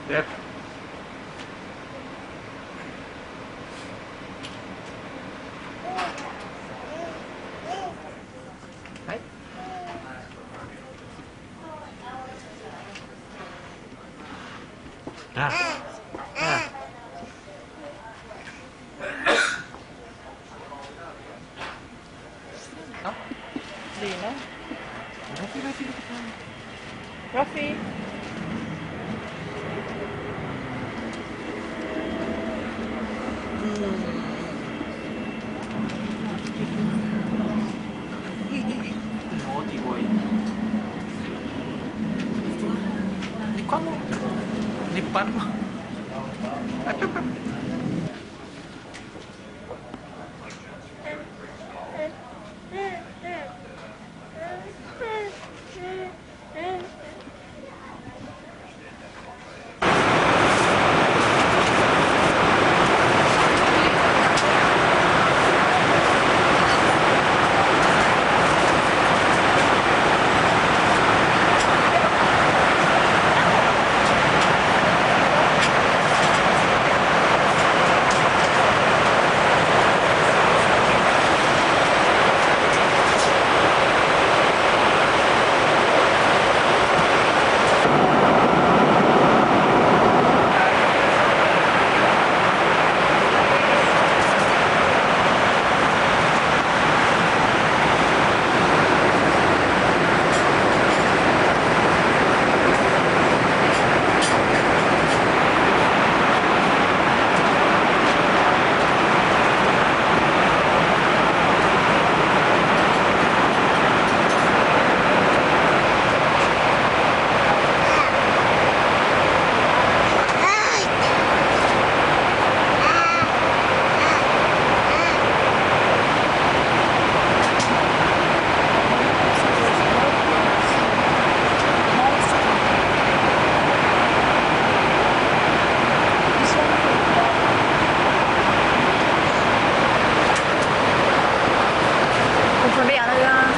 Yep. Hi. Ah. Ah. Ah. Hindi na. Rafi. Rafi. Naughty boy. Lipan mo. Lipan mo. Kung sabi, ano lang.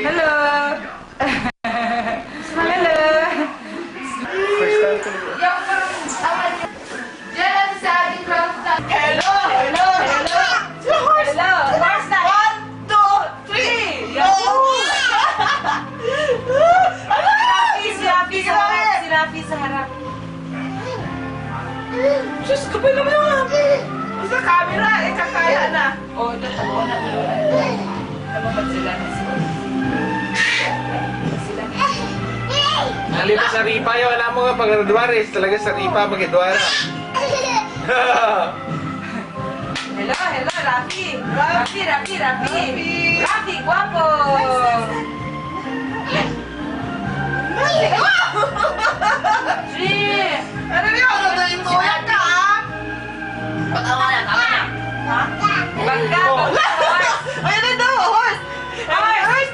Hello. Hello. First time ko Hello. Hello. Hello. Last time. 1, 2, 3. Yo. Happy. Sus, kapal naman naman. Sa camera, kakaya na. O, ito po na. Namamad sila na sila. Nalipas sa ripa yun. Alam mo nga pag Duares, talaga sa ripa mag-Duara. Hello, Rafi. Rafi, guwapo. Gee! Ano yung ano na yung kuya ka, ah? Tama na. Ha? Bangga. Ayun na daw, horse! Horse!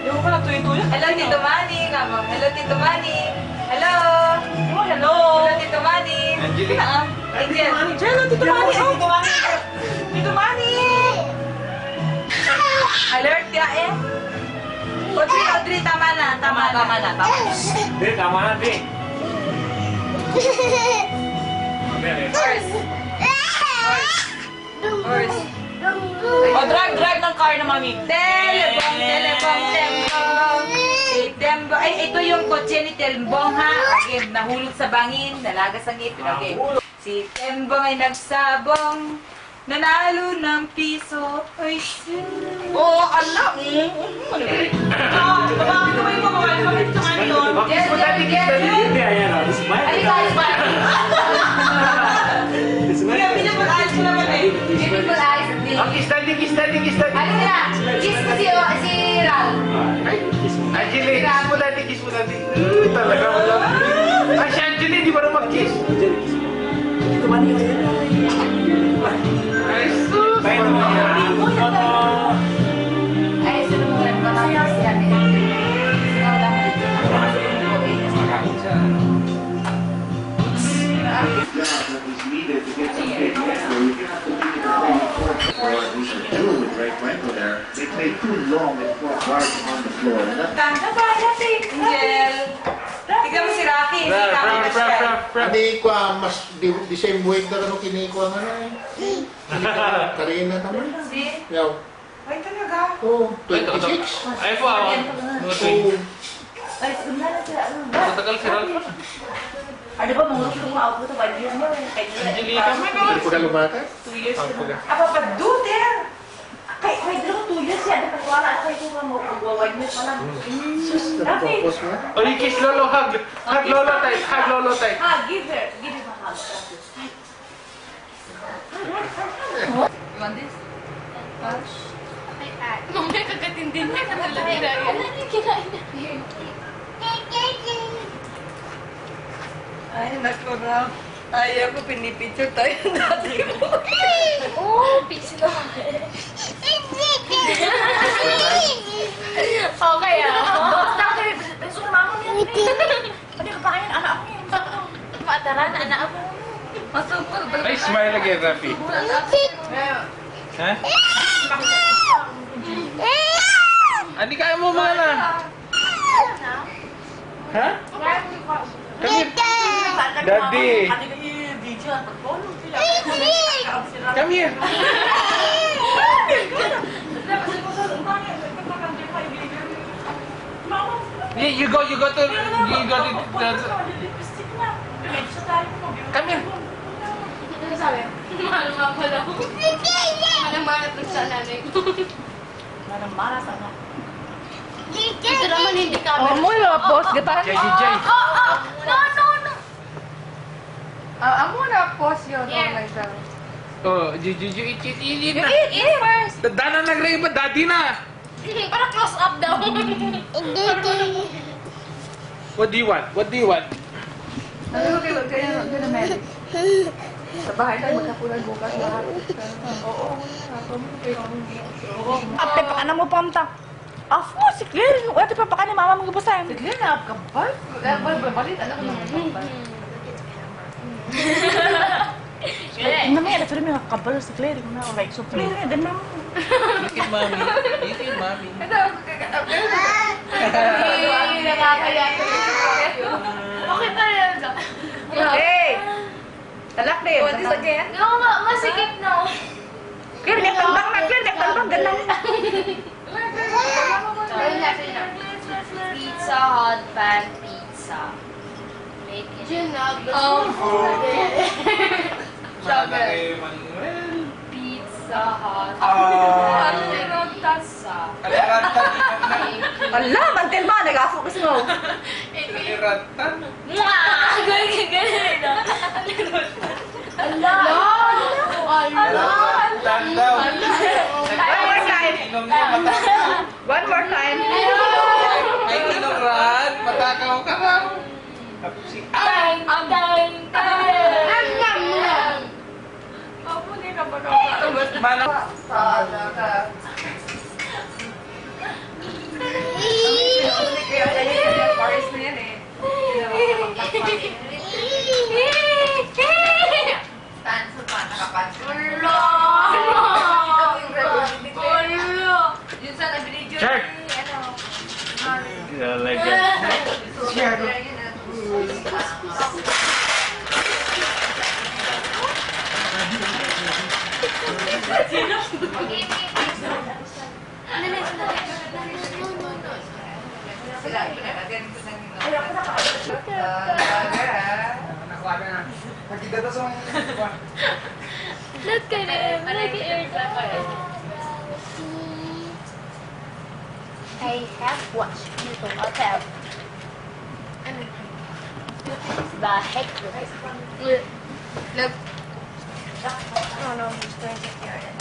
Yung ko na tuyo-tuyo. Hello, Tito Manny. Hello, Tito Manny. Hello. Hello, Tito Manny. Angelique. Angel. Hello, Tito Manny. Tito Manny. Alert ka eh. Audrey, tama na. Di, tama na, di. Horse. O, drive ng car na mami. Telebong. Si Tembong. Ay, ito yung kotse ni Tembong ha. Okay, nahulog sa bangin, nalagas ang ngipin. Okay. Si Tembong ay nagsabong. Nanalo ng piso. Ay, Oo, ala. Hindi, ayan o. Smile. Kiss daddy. Angelique, kiss mo daddy. Talaga mo lang. Ay, si Angelique, di ba na mag-kiss? Ay, sus! Bye naman yan. that was needed to get some big memory. Or we should do with Ray Franco there. They played too long and four guards on the floor. And that's Tanda ba natin? Angel. Tignan mo si Rocky. Hindi tama na siya. Hindi ko mas di same weight na rin kini ko ang ano eh. Karina naman. Si? Yaw. Ay, talaga. Oh, 26. Ay po, ako. Oh, Matagal si Ralph. Ano ba, mga gusto mga output of 5 years mo? Angelica, hindi ko na lumatay. 2 years. Apa pa duder? Kahit may dalawa 2 years yan. Nagpagwala ako ito ka mo. Pag-1 years pa lang. Nag-focus mo. Oy, kiss lolo, hug. Hug lolo type. Give her a hug. You want this? Mamaya kagatindi niya ka talaga yan. Ay, naku na. Ayaw ko pinipicture tayo dati ko. Oh, peace lang. Okay Basta ako eh. Beso na mama niya. Ano ka pa kayo? Anak ako yun. Mataran, anak ako. Masukal ba? Ay, smile again, Rafi. Ha? Ani kaya mo mana? Ha? Kami. Daddy. Ano yung video? Pag-follow sila. Come here. Yeah, you go to Come here. Ano sabi? Mahal nga pala ko. Malang-malat lang sa nanay ko. Marang-mara sana. Ito naman hindi kami. Oh, mo yung post. Gatahan Jay, Jay. No. Amo na post yun. Yeah. Oh, eat na. Eat first. Dana nagre ba daddy na? Para close up daw. What do you want? Ano kayo na medic? Sa bahay tayo magkapunan bukas lahat. Oo. Ate, pakana mo pamta. Afo, si Claire. Ate, pakana mama mong gubusan. Sige na, kapal. Balit, alam ko naman. Ano may anak rin mga kabalo si Claire. Like, so Claire, ganun mo. Look at mommy. Hindi nakakaya. Okay talaga. Hey! Talak din. What is again? No, masikip na. Claire, nagtambang na. Claire, nagtambang. Ganun. Pizza. Hut Pan Pizza. Make it. Malaki Manuel. Pizza Hut. Ah. Alirotasa. Kaliratan. Ala, mantel ba? Nag-focus mo. Kaliratan. Mwah! Ganyan na. Ala! Kaliratan daw. One more time. Inom mo, matakaw. One more time. May inuran, matakaw ka raw. Tapos si Tang! Tang! Tang! Mabuti ka ba ka? Manang. Forest na yan eh. Tanso pa, nakapanso. Yun sa nabinidyo Sure. ni, Yeah, like that. Sila, pinagagyan ko sa nino. Look at him. Look at I have watched YouTube. I have. The heck? Look. Oh no, he's going to hear it.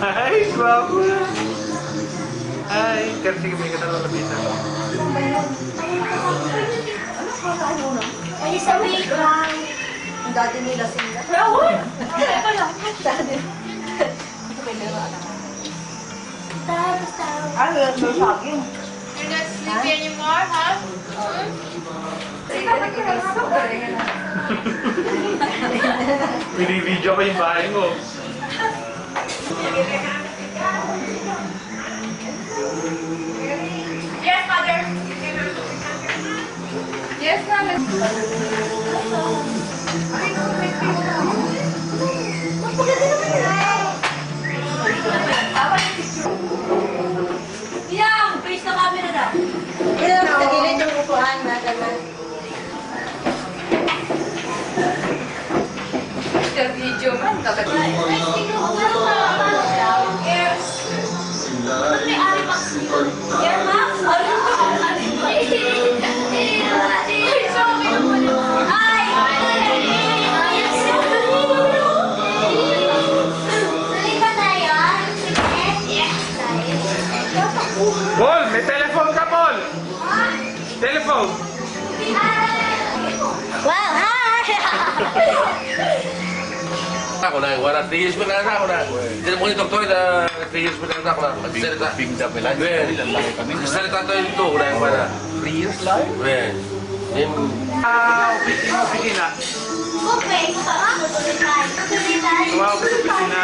Ay, guwapo. Ay, kasi may katalapitan. Ay, sabi lang. Ang dati nila sila. Ano yan sa akin? You're not sleepy anymore, huh? Binibidyo ko yung bahay mo. Yes, mother. Yes, mother. Yang, face na camera daw. Kailan sa gilid yung upuan na gano'n. Sa video man, kapag Paul, may telephone ka, Paul! Telephone! Wow, hi! Ako na, wala 3 years pa na ako na. Hindi mo ni doktor na 3 years pa na ako na. Magsalita. Bigda pala. Magsalita tayo dito, wala. 3 years lang? Well, Opisina. Wow, opisina.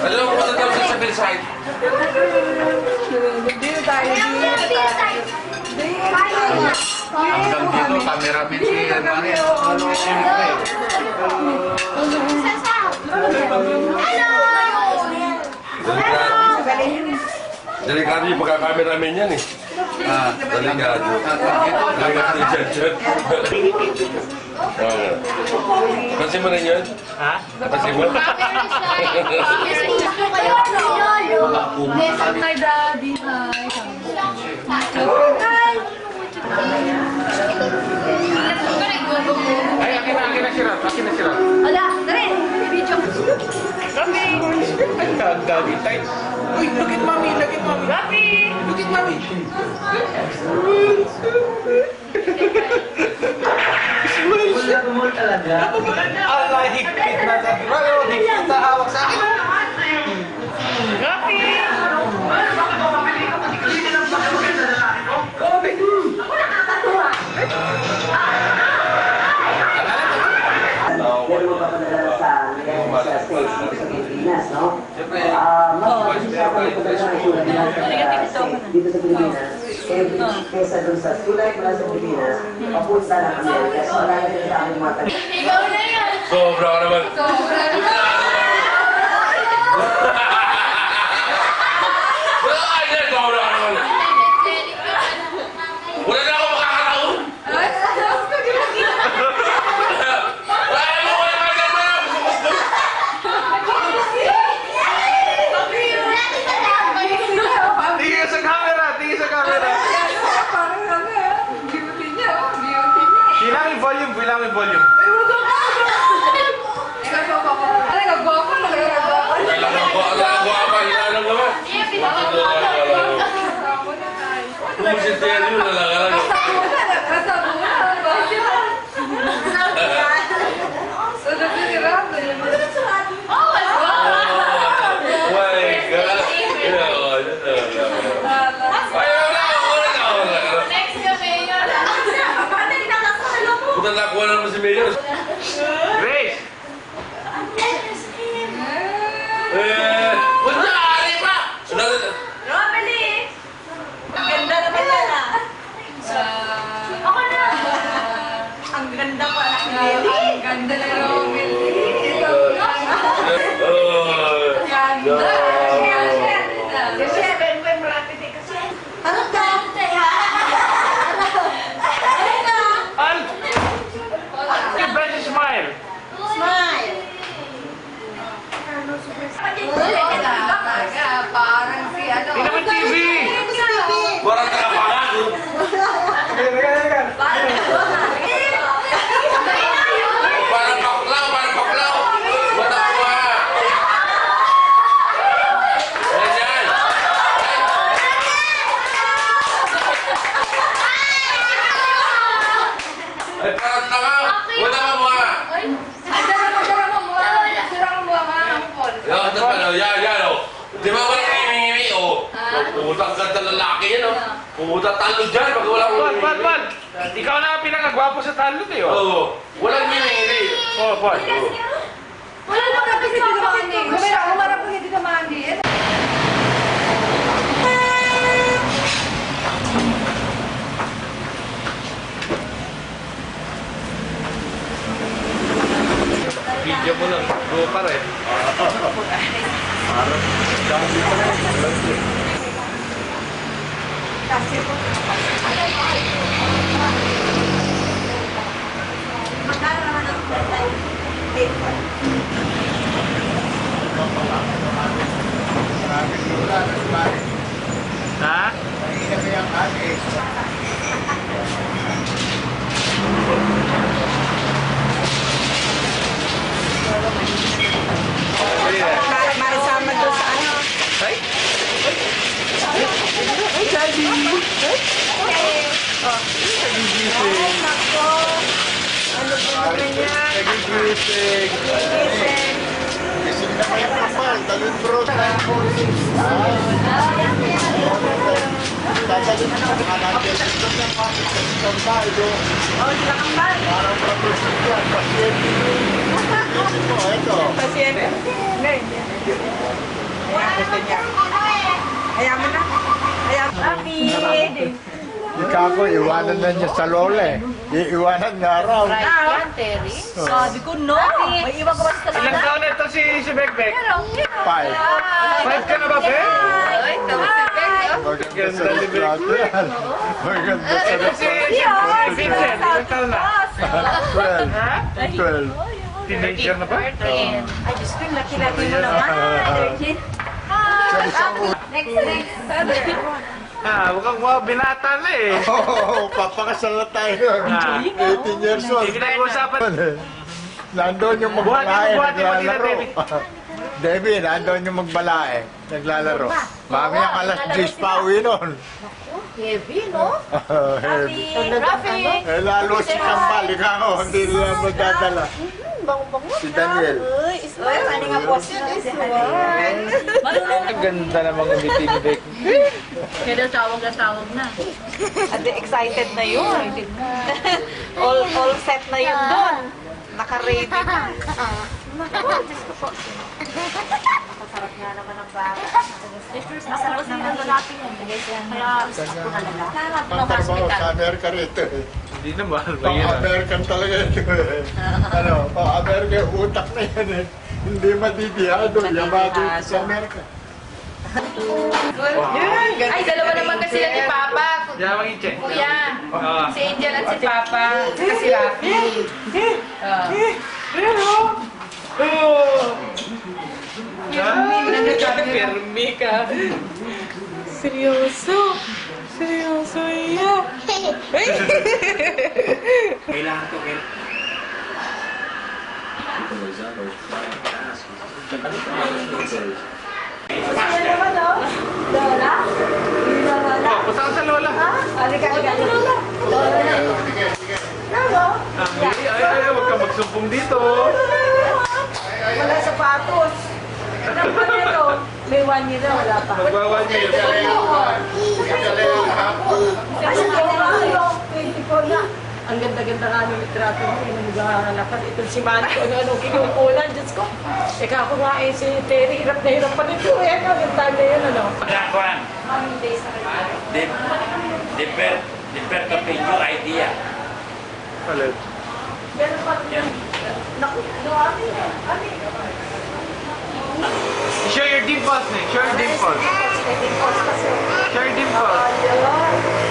alam mo kung ano sa Billside? Hanggang dito, cameraman si Mari. Delikado yung pagkakameraman yan eh. Delikado. Delikado dyan. Pansin mo rin yun? Ha? Pansin mo? Hi, Daddy. Hi. Ay, akin na sirat. Akin na sirat. Wala, dali, video. Kami! Ay, daddy tight. Uy, look at mommy, look at mommy. Daddy! Look at mommy. Smile talaga. Ala, higpit na sa pero higpit na hawak sa akin. Gapi! Pilipinas, no? Mas isa pa yung pagkakasya ng Pilipinas dito sa Pilipinas. kesa dun sa tulay mula sa Pilipinas, papunta ng Amerika. So, marami din sa aming mga taga. Ikaw na yan. Sobra ka naman. Sobra na. Wala ka yan, sobra ka naman. Wala na ako makakataon. Wala mo, wala ka naman. Tingin sa camera, tingin sa camera. Bilangin volume, bilangin volume. Next ka, Mayor. Puta na, kuha naman si Mayor. Grace! Wala, ari pa! Romely! Ang ganda naman yan ah. Ako na. Ang ganda ko anak ni Mary. Ang ganda na Romely. Al! Give Bryce a smile. Parang si ano. Tingnan mo yung TV. Parang nakapangan. Parang paklaw, parang paklaw. Mata ko ha. Ayan yan. Ay, parang tanga. Mata ka mo ha. Yan, ito pa, no? Yan, oh. Di ba walang ngimi-ngimi, oh? Putang ganda lalaki yan, oh. Putang talo dyan, pag wala Paul. Ikaw na ang pinakagwapo sa talot eh, oh. Oo. Walang ngimi-ngimi. Oh, Paul. Wala na kasi dito sa Mandy. Humarap ko dito sa Mandy. Video mo lang. Go pa rin. Ha? Marisama doon sa ano. Ay? Gising na kayo kapal, dalhin bro. Dadalhin na mga natin. Ito na bakit kasi kambal doon. Parang profesyon yan, pasyente. Gising mo, ito. Pasyente. Hindi. Kaya mo na. Happy. Ikaw ko, iwanan na niya sa lola eh. Iiwanan nga raw. Sabi ko, no. May iwan ko ba sa Ilang taon na ito si Bekbek? 5. 5 ka na ba, Bek? Maganda sa retrato yan. Maganda sa Ito si retrato. Vincent. Ilang taon na? 12. Teenager na ba? Ay, Diyos ko, laki-laki mo naman. Next. Ah, mukhang mga binata na eh. Oo, papakasal na tayo. 18 years old. Hindi pinag-uusapan. Nandun yung magbalae, Buhati mo dito, naglalaro. David. David, nandun yung magbalae, naglalaro. Mami ang alas 10 pa uwi nun. Heavy, no? Heavy. Rafi! Eh, lalo si Kambal, ikaw, hindi nila magdadala. Si Daniel. Uy, ano nga po siya? Ang ganda namang ngiti ni Bek. Kaya tawag na. At excited na yun. all set na yun doon. Naka-ready na. Masarap nga naman ang bata. Masarap naman ang lalaki yan. Pangtrabaho sa Amerika rito eh. Hindi na mahal ba yan? Pang-American talaga ito eh. Ano, pang-Amerika yung utak na yan eh. Hindi madidiyado, yamado ito sa Amerika. Ay, dalawa naman kasi sila ni Papa. Yan, mag-i-check. Kuya, Ah. si Angel at si Papa. Saka si Rafi. Permi ka. Seryoso. Seryoso iya. Kailangan to, Oh, punta ka sa Lola. Ay, huwag ka magsumpong dito. Wala sapatos. Ano pa nito? May 1 year na, wala pa. Magbawa niya yun. Kasi kung ano, 24 na. Ang ganda-ganda nga ng litrato mo, yung naghahanap. Ito si Manny, ano kinukulan, Diyos ko. Eka ako nga si Terry, hirap na hirap pa nito. Eh, yung time na yun, ano? Juan, develop a new idea. Alin? Meron pa rin. Naku, ano, Show your dimples, Nick. Show your dimples. Show your dimples.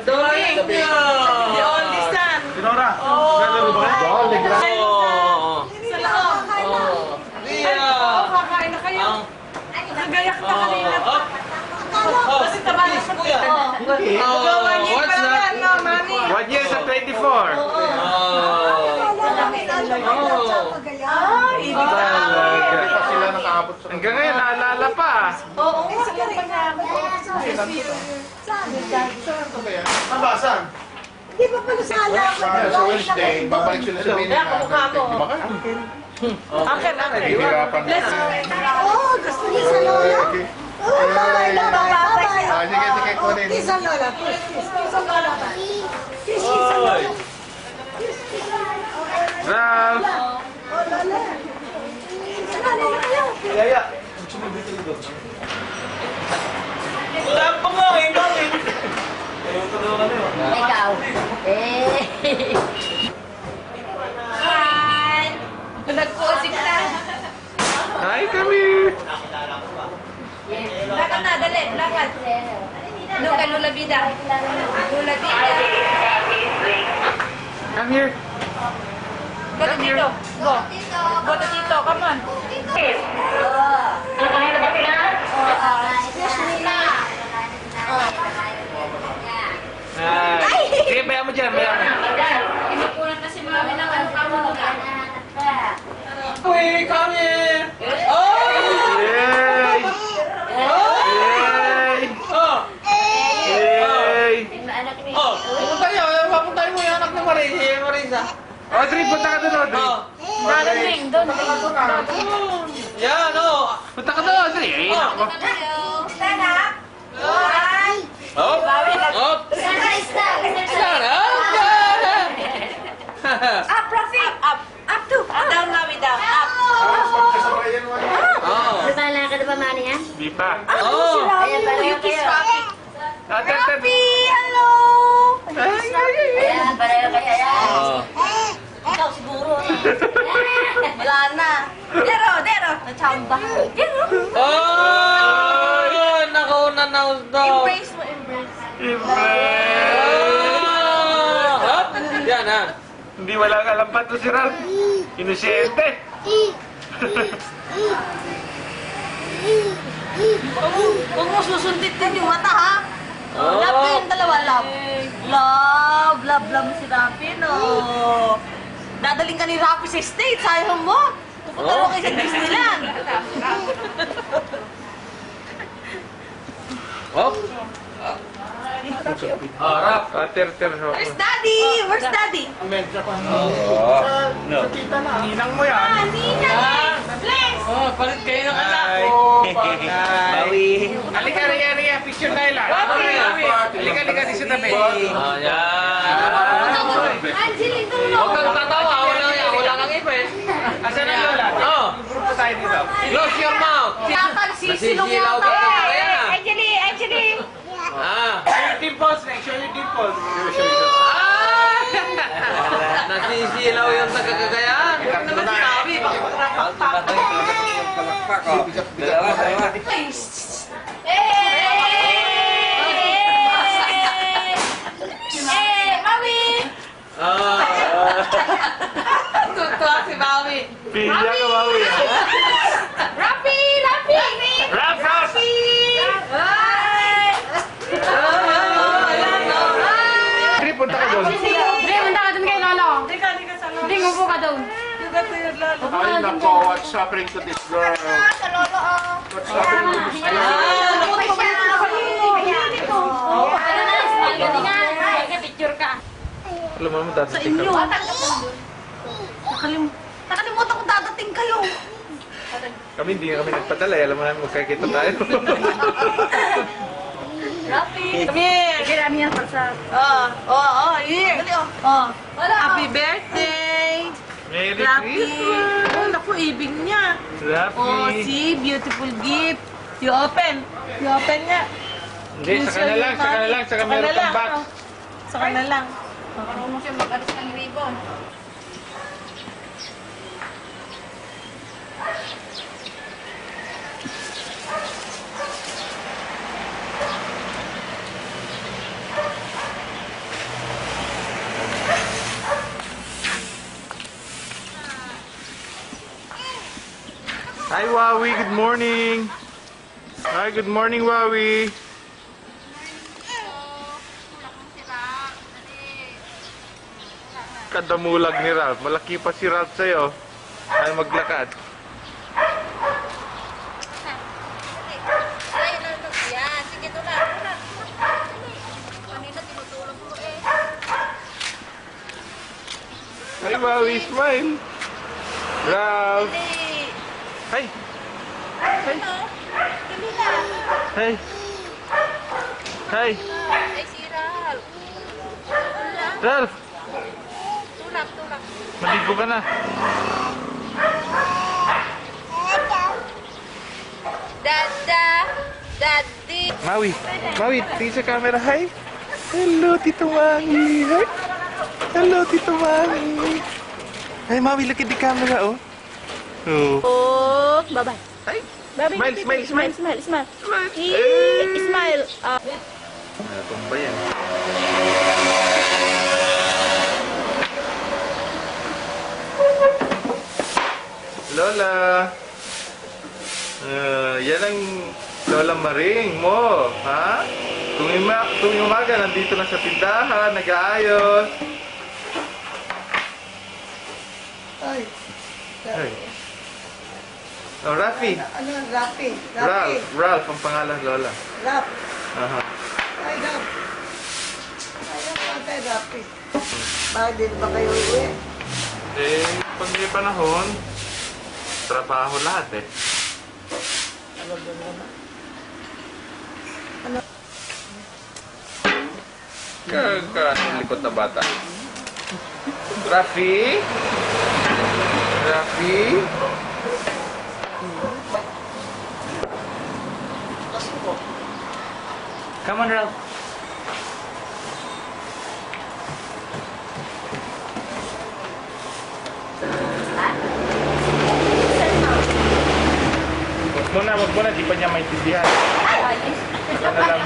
The only son. Sinora, nalaro ba kayo? Kakain na kayo. Nagayak na kanina. Kasi tabalas mo yan. What's that? 1 year sa 24. Hindi pa sila nakaabot sa Hanggang ngayon, naalala pa. Oo, sa kanya ako. Ang basan? Di ba pala sa alam? Sa Wednesday, babalik sila sa Manila. Kamukha mo. Baka Akin. hihirapan na. Oo, gusto niya sa lola. Oo, bye-bye. Sige, kunin. Kiss ang lola. Kiss ang lola. Kiss ang lola. Ralph. Yaya. Ikaw. Hi! Nagpuusip na. Hi, kami. Lakad na, dali, lakad. Doon ka, Lula Bida. Lula Bida. Come here. Go to Tito. Go. Go to Tito, come on. Hi. Sige, bayan mo dyan, bayan mo. Inupunan na si Mami ng ano ka mo na. Uy, come here. Oh! Yay! Yay! Yay! Papuntahin mo yung anak ni Marisa. Audrey, punta ka doon, Audrey. Darating doon. Yan, o. Punta ka doon, Audrey. Ay, nako. Stand up. One. Hop. Hop. Yan, Up, Rafi. Up. Up to. Down, Mami, down. Up. Nabala ka na ba, Mani, yan? Di pa. Oh. Ayan, pareho Kiss kayo. Rafi. Rafi, hello. Ayan, pareho kayo. Ayan. Oh. Ikaw siguro. Wala na. Dero. Nachamba. Dero. Oh, yun. Nakauna na daw. Embrace mo, embrace. Hop. Yan, ha. Hindi wala ka lampat to si Ralph. Inusyente. Huwag mo susunditin yung mata, ha? Oh. Love ko yung dalawa, love. Love si Rafi, no? Dadaling ka ni Rafi sa States, ayaw mo. Pupunta mo kayo sa Disneyland. Hop. Harap. Ter. Where's Daddy? Where's Daddy? Sa tita na. Ninang mo yan. Ah, Nina! Bless! Oh, palit kayo ng anak. Hi. Oh, Hi. Halika, halika. picture tayo lang. Halika, di sa tabi. Oh, yan. Angeline, tulong! Huwag kang tatawa. Wala kang ipin. Asan ang lola? Oh, Grupo tayo dito. close your mouth. Nasisilaw ka pa kaya na. Angeline! Ah. Show your dimples, Nick. Show your dimples. Nasisilaw yung tagagagayan. Huwag naman sinabi. Bakit Mami! Tutuwa si Mami. Pila ka, Maui. Rapi! Rap! Tri, punta ka doon. Hindi, punta ka dun kay Lolo. Hindi, umupo ka dun. Ay, nako, what's happening to this girl? What's happening to this girl? Picture ka. Alam mo, dadating ka. Nakalimutan ko dadating kayo. Kami hindi kami nagpadala. Alam mo namin magkakita tayo. Come here. Kailangan yan para sa... here. Happy birthday. Merry Rapi. Christmas. Oh, naku, ibig niya. Rapi. Oh, see, beautiful gift. You open. You open niya. Hindi, saka na lang. Saka meron kang box. Saka na lang. Marunong siya mag-alis ng ribbon. Hi, Wawi. Good morning. Hi, good morning, Wawi. Kadamulag ni Ralph. Malaki pa si Ralph sa'yo. Ay maglakad. Yan, sige, tulak. Kanina tinutulog mo eh. Hi, Wawi. Smile. Ralph. Hi. Hi. Hi. Ay, si Ralph. Ralph. Tulak. Maligo ka na. Daddy. Maui. Maui, tingin sa camera. Hi. Hello, Tito Mangi. Hi. Hello, Tito Mangi. Hi, Maui. Look at the camera, oh. Oh. Oh, bye-bye. Hi. Smile. Smile. Smile. Natumba yan. Lola. Yan ang Lola Maring mo, ha? Tuwing umaga, nandito lang sa tindahan, nag-aayos. Ay, Ay. Oh, Rafi. ano, Rapi? Ralph ang pangalan, Lola. Rap. Aha. Ay, Rap. Ayaw ka kay Rapi. Bakit din ba kayo uwi? Eh, pag may panahon, trabaho lahat eh. Ang likot na bata. Rafi? Rafi? Come on, Ralph. Wag mo na, di pa niya maintindihan. Ano na lang.